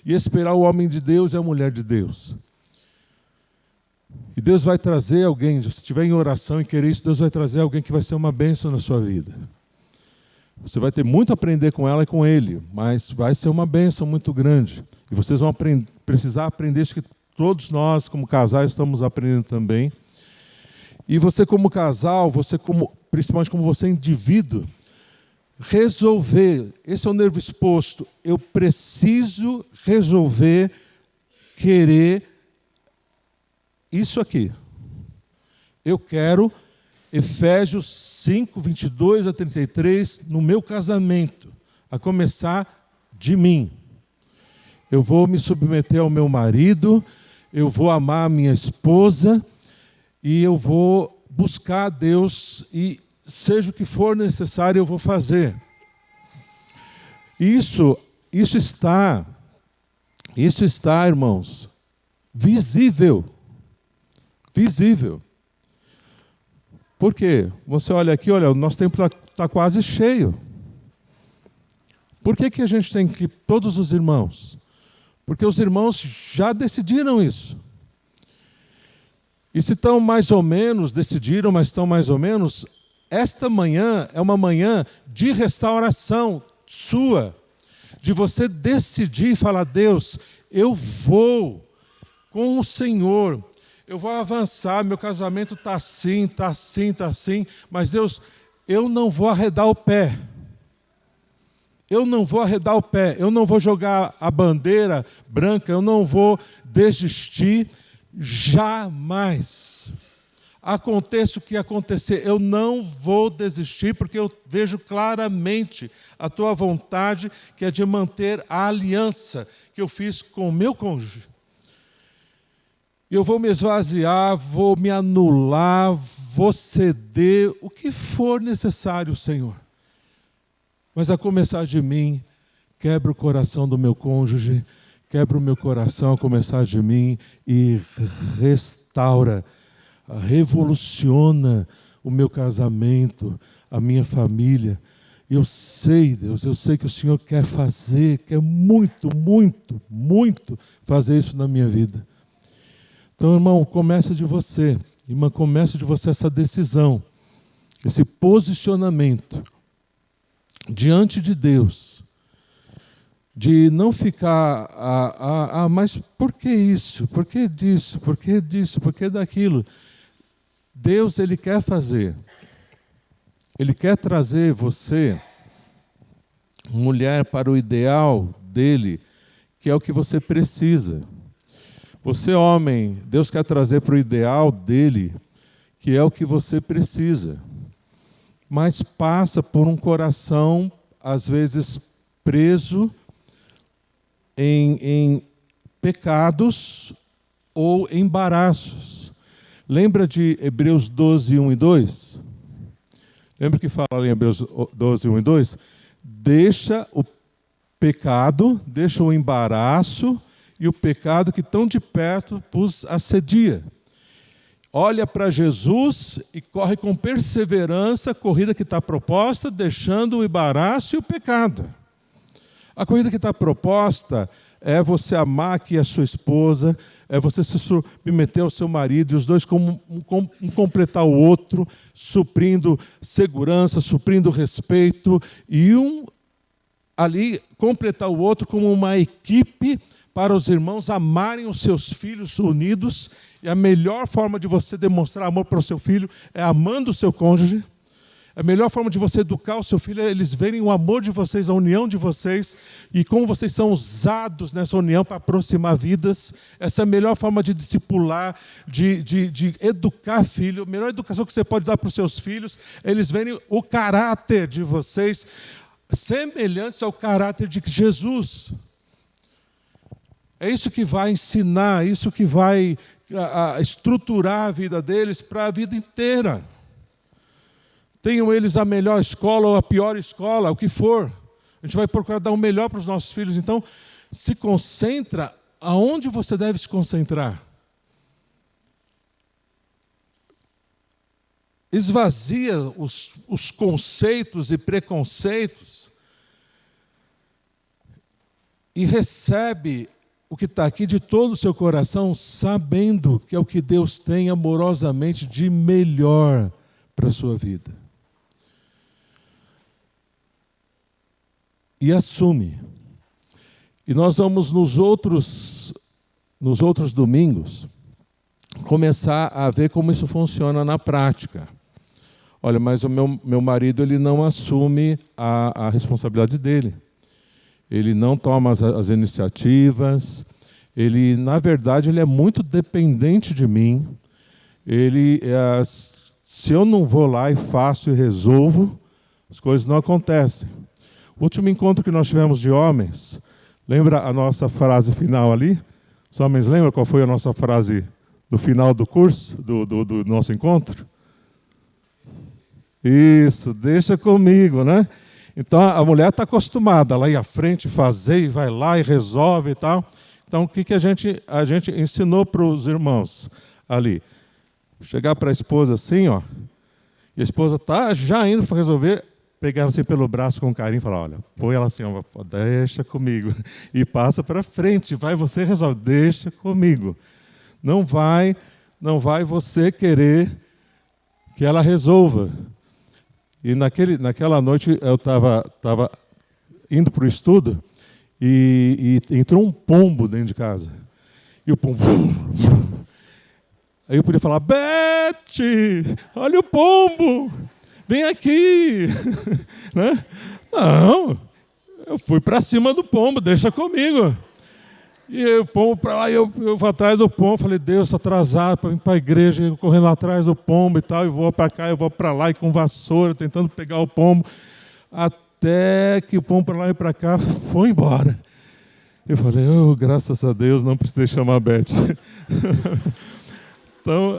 e esperar o homem de Deus e a mulher de Deus. E Deus vai trazer alguém, se estiver em oração e querer isso, Deus vai trazer alguém que vai ser uma bênção na sua vida. Você vai ter muito a aprender com ela e com ele, mas vai ser uma bênção muito grande. E vocês vão precisar aprender isso que todos nós, como casais, estamos aprendendo também. E você como casal, principalmente como você indivíduo, resolver, esse é o nervo exposto, eu preciso resolver, querer isso aqui. Eu quero Efésios 5, 22 a 33, no meu casamento, a começar de mim. Eu vou me submeter ao meu marido, eu vou amar a minha esposa e eu vou buscar a Deus e seja o que for necessário eu vou fazer. Isso está, irmãos, visível. Por quê? Você olha aqui, o nosso tempo está quase cheio. Por que a gente tem que, todos os irmãos? Porque os irmãos já decidiram isso. E se estão mais ou menos, decidiram, mas estão mais ou menos, esta manhã é uma manhã de restauração sua, de você decidir e falar, Deus, eu vou com o Senhor, eu vou avançar, meu casamento está assim, mas Deus, eu não vou arredar o pé. Eu não vou jogar a bandeira branca, eu não vou desistir jamais. Aconteça o que acontecer, eu não vou desistir, porque eu vejo claramente a tua vontade, que é de manter a aliança que eu fiz com o meu cônjuge. Eu vou me esvaziar, vou me anular, vou ceder, o que for necessário, Senhor. Mas a começar de mim, quebra o coração do meu cônjuge, quebra o meu coração a começar de mim e restaura, revoluciona o meu casamento, a minha família. Eu sei, Deus, eu sei que o Senhor quer fazer, quer muito, muito, muito fazer isso na minha vida. Então, irmão, começa de você. Irmã, começa de você essa decisão, esse posicionamento diante de Deus, de não ficar, mas por que isso? Por que disso? Por que disso? Por que daquilo? Deus, Ele quer fazer. Ele quer trazer você, mulher, para o ideal dEle, que é o que você precisa. Você, homem, Deus quer trazer para o ideal dEle, que é o que você precisa. Mas passa por um coração, às vezes, preso em pecados ou embaraços. Lembra de Hebreus 12, 1 e 2? Lembra que fala em Hebreus 12, 1 e 2? Deixa o pecado, deixa o embaraço e o pecado que tão de perto os assedia. Olha para Jesus e corre com perseverança a corrida que está proposta, deixando o embaraço e o pecado. A corrida que está proposta é você amar aqui a sua esposa, é você se submeter ao seu marido, e os dois um completar o outro, suprindo segurança, suprindo respeito, e um ali completar o outro como uma equipe para os irmãos amarem os seus filhos unidos. E a melhor forma de você demonstrar amor para o seu filho é amando o seu cônjuge. A melhor forma de você educar o seu filho é eles verem o amor de vocês, a união de vocês, e como vocês são usados nessa união para aproximar vidas. Essa é a melhor forma de discipular, de educar filho. A melhor educação que você pode dar para os seus filhos é eles verem o caráter de vocês semelhantes ao caráter de Jesus. É isso que vai ensinar, isso que vai estruturar a vida deles para a vida inteira. Tenham eles a melhor escola ou a pior escola, o que for. A gente vai procurar dar o melhor para os nossos filhos. Então, se concentra aonde você deve se concentrar. Esvazia os conceitos e preconceitos e recebe o que está aqui de todo o seu coração, sabendo que é o que Deus tem amorosamente de melhor para a sua vida. E assume. E nós vamos nos outros domingos começar a ver como isso funciona na prática. Olha, mas o meu marido ele não assume a responsabilidade dele. Ele não toma as iniciativas. Ele, na verdade, ele é muito dependente de mim. Se eu não vou lá e faço e resolvo, as coisas não acontecem. O último encontro que nós tivemos de homens, lembra a nossa frase final ali? Os homens lembram qual foi a nossa frase no final do curso, do nosso encontro? Isso, deixa comigo, né? Então a mulher está acostumada a lá ir à frente, fazer, e vai lá e resolve e tal. Então o que a gente ensinou para os irmãos ali? Chegar para a esposa assim, ó, e a esposa está já indo para resolver, pegar assim pelo braço com carinho e falar, olha, põe ela assim, ó, deixa comigo. E passa para frente, vai você resolve, deixa comigo. Não vai você querer que ela resolva. E naquela noite eu estava indo para o estudo e entrou um pombo dentro de casa. E o pombo... Aí eu podia falar, Beth, olha o pombo, vem aqui. Né? Não, eu fui para cima do pombo, deixa comigo. E o pombo para lá, eu vou atrás do pombo, falei, Deus, estou atrasado para vir para a igreja, eu correndo lá atrás do pombo e tal, eu vou para cá, eu vou para lá, e com vassoura, tentando pegar o pombo, até que o pombo para lá e para cá foi embora. Eu falei, graças a Deus, não precisei chamar a Beth. Então,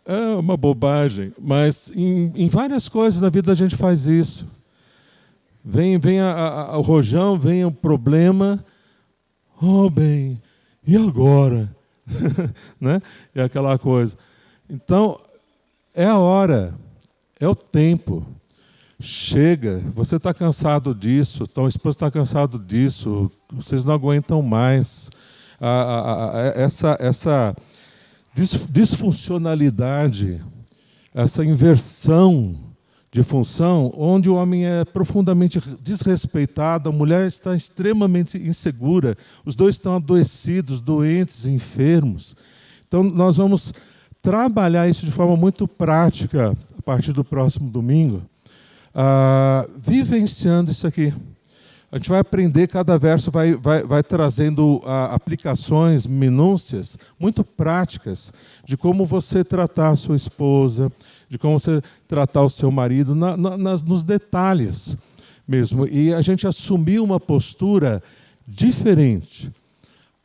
É uma bobagem, mas em várias coisas na vida a gente faz isso. Vem o rojão, vem o problema. Oh, bem, e agora? Né? É aquela coisa. Então, é a hora, é o tempo. Chega, você está cansado disso, tua esposa está cansado disso, vocês não aguentam mais. Essa disfuncionalidade, essa inversão de função, onde o homem é profundamente desrespeitado, a mulher está extremamente insegura, os dois estão adoecidos, doentes, enfermos. Então, nós vamos trabalhar isso de forma muito prática a partir do próximo domingo, vivenciando isso aqui. A gente vai aprender, cada verso vai trazendo aplicações, minúcias, muito práticas, de como você tratar a sua esposa, de como você tratar o seu marido, nos detalhes mesmo. E a gente assumir uma postura diferente,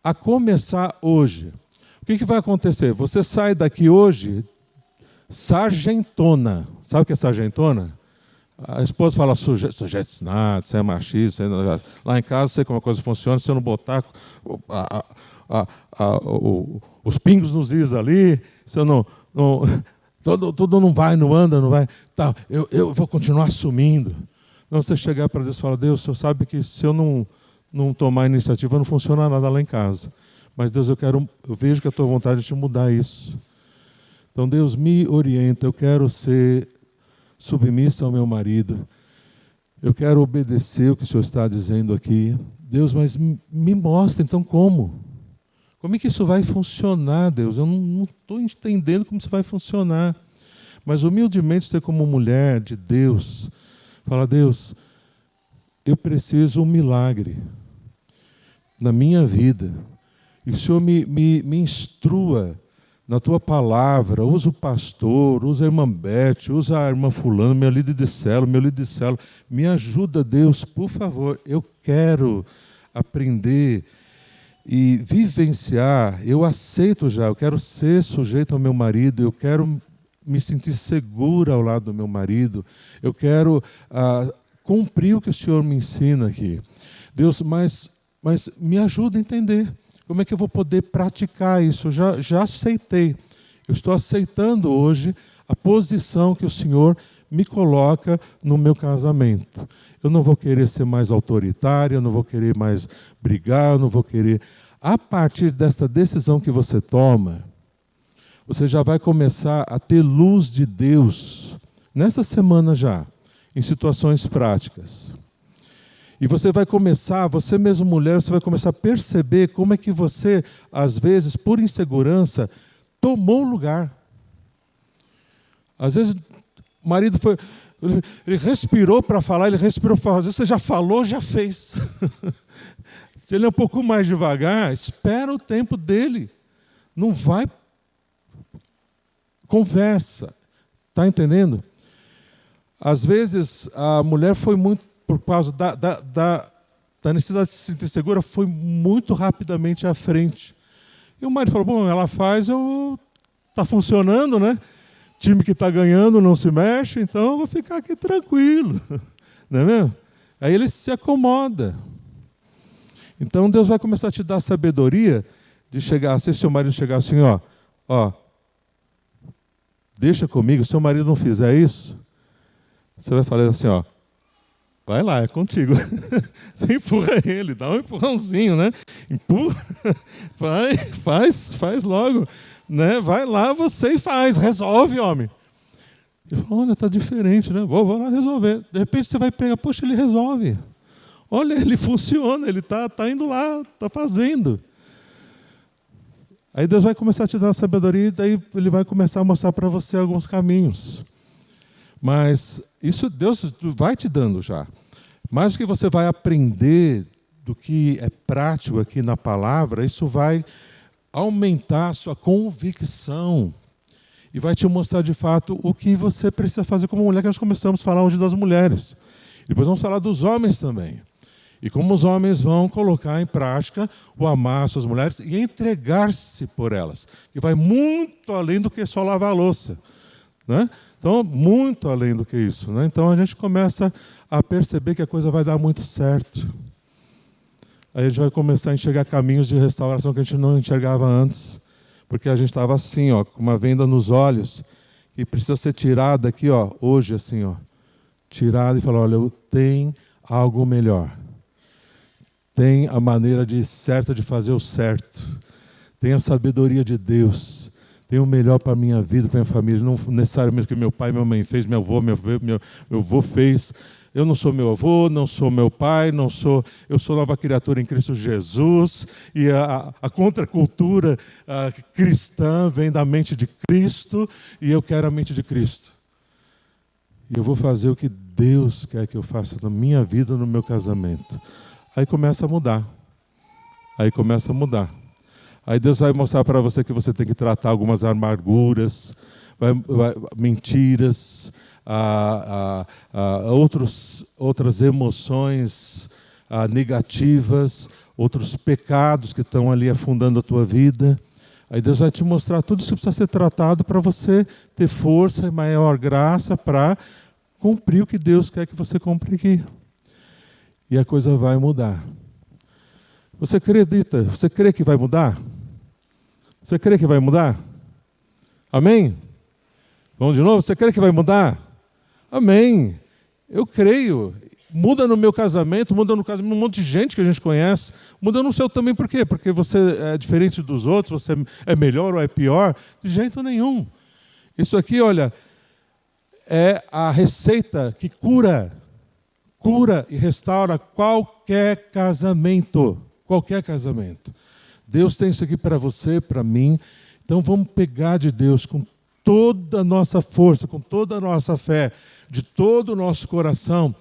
a começar hoje. O que vai acontecer? Você sai daqui hoje sargentona. Sabe o que é sargentona? A esposa fala, sujeito nada, você é machista. Lá em casa, sei como a coisa funciona, se eu não botar os pingos nos is ali, se eu não tudo não vai, não anda, não vai. Tá, eu vou continuar assumindo. Não, você chegar para Deus e falar, Deus, o Senhor sabe que se eu não tomar iniciativa, não funciona nada lá em casa. Mas Deus, eu vejo que a tua vontade é de mudar isso. Então, Deus, me orienta, eu quero ser submissa ao meu marido. Eu quero obedecer o que o Senhor está dizendo aqui. Deus, mas me mostra, então, como? Como é que isso vai funcionar, Deus? Eu não estou entendendo como isso vai funcionar. Mas, humildemente, você como mulher de Deus, fala, Deus, eu preciso um milagre na minha vida. E o Senhor me instrua na tua palavra, usa o pastor, usa a irmã Beth, usa a irmã fulano, meu líder de célula, me ajuda, Deus, por favor, eu quero aprender e vivenciar, eu aceito já, eu quero ser sujeito ao meu marido, eu quero me sentir segura ao lado do meu marido, eu quero cumprir o que o Senhor me ensina aqui. Deus, mas me ajuda a entender. Como é que eu vou poder praticar isso? Eu já aceitei. Eu estou aceitando hoje a posição que o Senhor me coloca no meu casamento. Eu não vou querer ser mais autoritário, eu não vou querer mais brigar, eu não vou querer... A partir desta decisão que você toma, você já vai começar a ter luz de Deus, nessa semana já, em situações práticas. E você vai começar, você mesmo mulher, você vai começar a perceber como é que você, às vezes, por insegurança, tomou lugar. Às vezes, o marido ele respirou para falar, ele respirou para fazer, você já falou, já fez. Se ele é um pouco mais devagar, espera o tempo dele. Não vai, conversa. Está entendendo? Às vezes, a mulher foi muito, por causa da necessidade de se sentir segura, foi muito rapidamente à frente. E o marido falou, bom, ela faz, está funcionando, né? Time que está ganhando não se mexe, então eu vou ficar aqui tranquilo. Não é mesmo? Aí ele se acomoda. Então Deus vai começar a te dar sabedoria de chegar, se seu marido chegar assim, ó, deixa comigo, se seu marido não fizer isso, você vai falar assim, ó, vai lá, é contigo. Você empurra ele, dá um empurrãozinho, né? Empurra, faz logo. Né? Vai lá você e faz, resolve, homem. Ele fala, olha, está diferente, né? Vou lá resolver. De repente você vai pegar, poxa, ele resolve. Olha, ele funciona, ele está indo lá, está fazendo. Aí Deus vai começar a te dar a sabedoria e daí ele vai começar a mostrar para você alguns caminhos. Mas isso Deus vai te dando já. Mais do que você vai aprender do que é prático aqui na palavra, isso vai aumentar a sua convicção e vai te mostrar de fato o que você precisa fazer como mulher, que nós começamos a falar hoje das mulheres. Depois vamos falar dos homens também. E como os homens vão colocar em prática o amar suas mulheres e entregar-se por elas, que vai muito além do que só lavar a louça, né? Então, muito além do que isso, né? Então a gente começa a perceber que a coisa vai dar muito certo. Aí a gente vai começar a enxergar caminhos de restauração que a gente não enxergava antes, porque a gente estava assim, ó, com uma venda nos olhos, que precisa ser tirada aqui, ó, hoje assim, ó, tirada e falar, olha, tem algo melhor. Tem a maneira certa de fazer o certo. Tem a sabedoria de Deus. Tem o melhor para a minha vida, para a minha família. Não necessariamente o que meu pai e minha mãe fez, meu avô fez. Eu não sou meu avô, não sou meu pai, eu sou nova criatura em Cristo Jesus. E a contracultura cristã vem da mente de Cristo e eu quero a mente de Cristo. E eu vou fazer o que Deus quer que eu faça na minha vida, no meu casamento. Aí começa a mudar. Aí Deus vai mostrar para você que você tem que tratar algumas amarguras, mentiras, outras emoções negativas, outros pecados que estão ali afundando a tua vida. Aí Deus vai te mostrar tudo isso que precisa ser tratado para você ter força e maior graça para cumprir o que Deus quer que você cumpra aqui. E a coisa vai mudar. Você acredita? Você crê que vai mudar? Você crê que vai mudar? Amém? Vamos de novo? Você crê que vai mudar? Amém. Eu creio. Muda no meu casamento, muda no casamento de um monte de gente que a gente conhece. Muda no seu também, por quê? Porque você é diferente dos outros, você é melhor ou é pior? De jeito nenhum. Isso aqui, olha, é a receita que cura e restaura qualquer casamento. Qualquer casamento. Deus tem isso aqui para você, para mim. Então vamos pegar de Deus com toda a nossa força, com toda a nossa fé, de todo o nosso coração,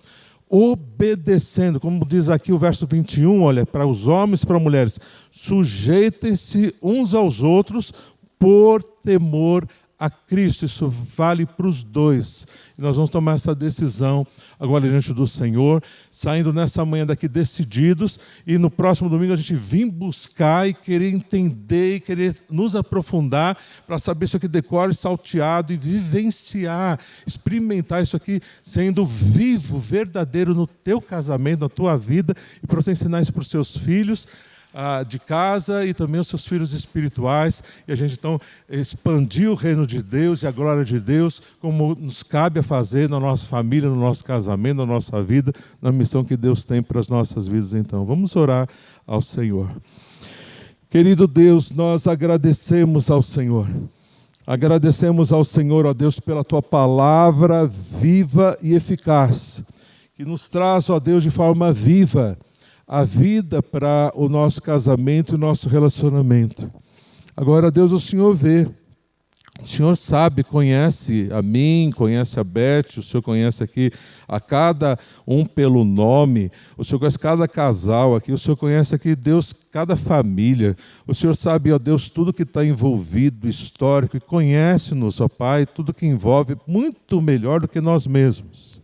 obedecendo, como diz aqui o verso 21, olha, para os homens e para as mulheres, sujeitem-se uns aos outros por temor a Cristo. Isso vale para os dois. E nós vamos tomar essa decisão agora diante do Senhor, saindo nessa manhã daqui decididos, e no próximo domingo a gente vir buscar e querer entender e querer nos aprofundar para saber isso aqui decore, salteado e vivenciar, experimentar isso aqui sendo vivo, verdadeiro no teu casamento, na tua vida, e para você ensinar isso para os seus filhos de casa e também os seus filhos espirituais, e a gente então expandir o reino de Deus e a glória de Deus, como nos cabe a fazer na nossa família, no nosso casamento, na nossa vida, na missão que Deus tem para as nossas vidas. Então, vamos orar ao Senhor. Querido Deus, nós agradecemos ao Senhor. Agradecemos ao Senhor, ó Deus, pela Tua palavra viva e eficaz, que nos traz, ó Deus, de forma viva, a vida para o nosso casamento e o nosso relacionamento. Agora, Deus, o Senhor vê, o Senhor sabe, conhece a mim, conhece a Beth, o Senhor conhece aqui a cada um pelo nome, o Senhor conhece cada casal aqui, o Senhor conhece aqui, Deus, cada família, o Senhor sabe, ó Deus, tudo que está envolvido, histórico, e conhece-nos, ó Pai, tudo que envolve muito melhor do que nós mesmos.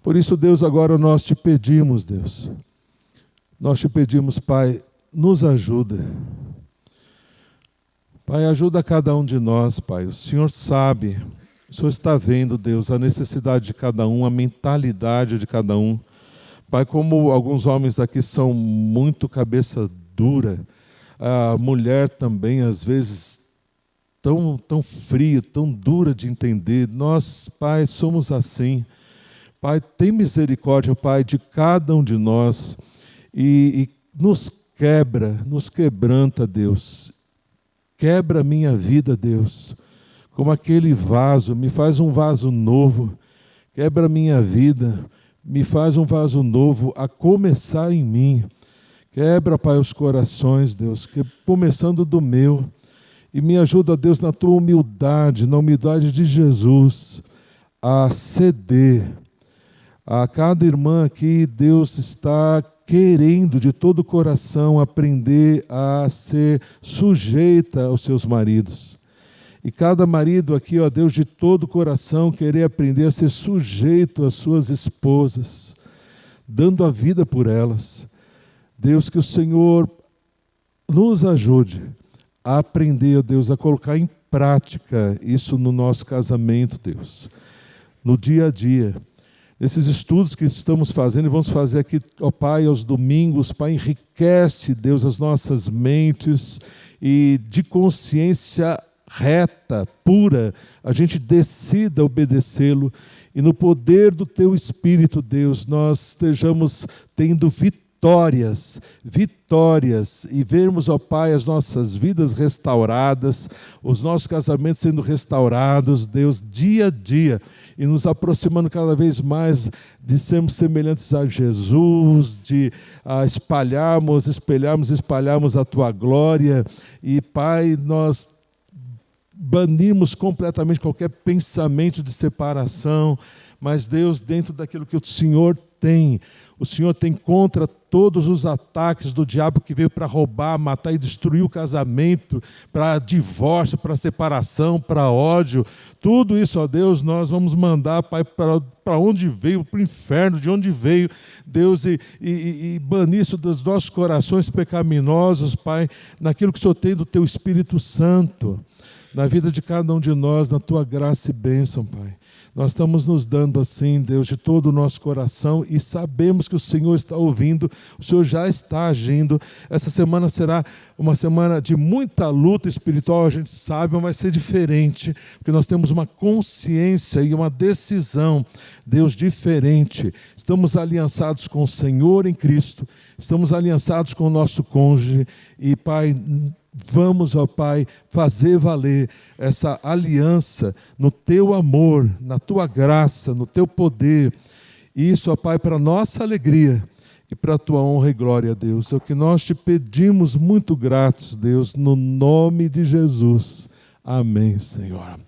Por isso, Deus, agora nós te pedimos, Deus. Nós te pedimos, Pai, nos ajuda. Pai, ajuda cada um de nós, Pai. O Senhor sabe, o Senhor está vendo, Deus, a necessidade de cada um, a mentalidade de cada um. Pai, como alguns homens aqui são muito cabeça dura, a mulher também, às vezes, tão fria, tão dura de entender. Nós, Pai, somos assim. Pai, tem misericórdia, Pai, de cada um de nós e nos quebranta, Deus. Quebra a minha vida, Deus, como aquele vaso, me faz um vaso novo. Quebra a minha vida, me faz um vaso novo, a começar em mim. Quebra, Pai, os corações, Deus, começando do meu. E me ajuda, Deus, na tua humildade, na humildade de Jesus, a ceder. A cada irmã aqui, Deus está querendo de todo o coração aprender a ser sujeita aos seus maridos. E cada marido aqui, ó Deus, de todo o coração querer aprender a ser sujeito às suas esposas. dando a vida por elas. Deus, que o Senhor nos ajude a aprender, ó Deus, a colocar em prática isso no nosso casamento, Deus, no dia a dia. Nesses estudos que estamos fazendo e vamos fazer aqui, ó Pai, aos domingos, Pai, enriquece, Deus, as nossas mentes e de consciência reta, pura, a gente decida obedecê-lo e no poder do Teu Espírito, Deus, nós estejamos tendo vitórias e vermos, ó Pai, as nossas vidas restauradas, os nossos casamentos sendo restaurados, Deus, dia a dia, e nos aproximando cada vez mais de sermos semelhantes a Jesus, de espalharmos a Tua glória, e Pai, nós banimos completamente qualquer pensamento de separação, mas Deus, dentro daquilo que o Senhor tem contra todos os ataques do diabo que veio para roubar, matar e destruir o casamento, para divórcio, para separação, para ódio, tudo isso, ó Deus, nós vamos mandar, Pai, para onde veio, para o inferno, de onde veio, Deus, e banir isso dos nossos corações pecaminosos, Pai, naquilo que o Senhor tem do Teu Espírito Santo, na vida de cada um de nós, na Tua graça e bênção, Pai. Nós estamos nos dando assim, Deus, de todo o nosso coração e sabemos que o Senhor está ouvindo, o Senhor já está agindo. Essa semana será uma semana de muita luta espiritual, a gente sabe, mas vai ser diferente, porque nós temos uma consciência e uma decisão, Deus, diferente. Estamos aliançados com o Senhor em Cristo, estamos aliançados com o nosso cônjuge e, Pai, vamos, ó Pai, fazer valer essa aliança no Teu amor, na Tua graça, no Teu poder. Isso, ó Pai, para nossa alegria e para a Tua honra e glória, Deus. É o que nós Te pedimos muito gratos, Deus, no nome de Jesus. Amém, Senhor.